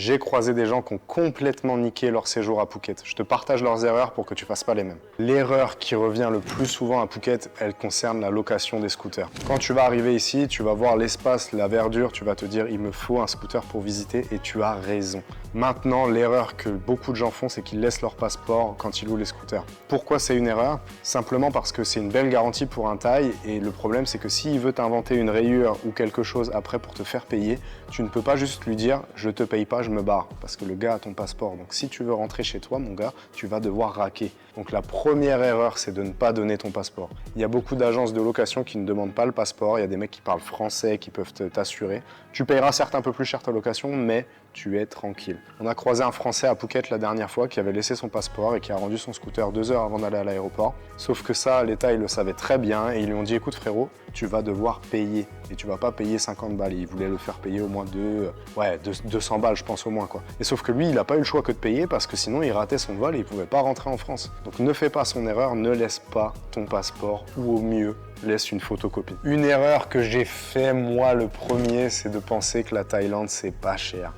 J'ai croisé des gens qui ont complètement niqué leur séjour à Phuket. Je te partage leurs erreurs pour que tu fasses pas les mêmes. L'erreur qui revient le plus souvent à Phuket, elle concerne la location des scooters. Quand tu vas arriver ici, tu vas voir l'espace, la verdure, tu vas te dire il me faut un scooter pour visiter et tu as raison. Maintenant, l'erreur que beaucoup de gens font, c'est qu'ils laissent leur passeport quand ils louent les scooters. Pourquoi c'est une erreur? Simplement parce que c'est une belle garantie pour un Thaï et le problème c'est que s'il veut t'inventer une rayure ou quelque chose après pour te faire payer, tu ne peux pas juste lui dire je te paye pas, je me barre, parce que le gars a ton passeport. Donc si tu veux rentrer chez toi, mon gars, tu vas devoir raquer. Donc la première erreur, c'est de ne pas donner ton passeport. Il y a beaucoup d'agences de location qui ne demandent pas le passeport, il y a des mecs qui parlent français, qui peuvent t'assurer. Tu payeras certes un peu plus cher ta location, mais tu es tranquille. On a croisé un Français à Phuket la dernière fois qui avait laissé son passeport et qui a rendu son scooter 2 heures avant d'aller à l'aéroport. Sauf que ça, l'État, il le savait très bien et ils lui ont dit écoute frérot, tu vas devoir payer et tu vas pas payer 50 balles. Il voulait le faire payer au moins 200 balles, je pense au moins quoi. Et sauf que lui, il n'a pas eu le choix que de payer parce que sinon il ratait son vol et il pouvait pas rentrer en France. Donc ne fais pas son erreur, ne laisse pas ton passeport ou au mieux laisse une photocopie. Une erreur que j'ai fait moi le premier, c'est de penser que la Thaïlande c'est pas cher.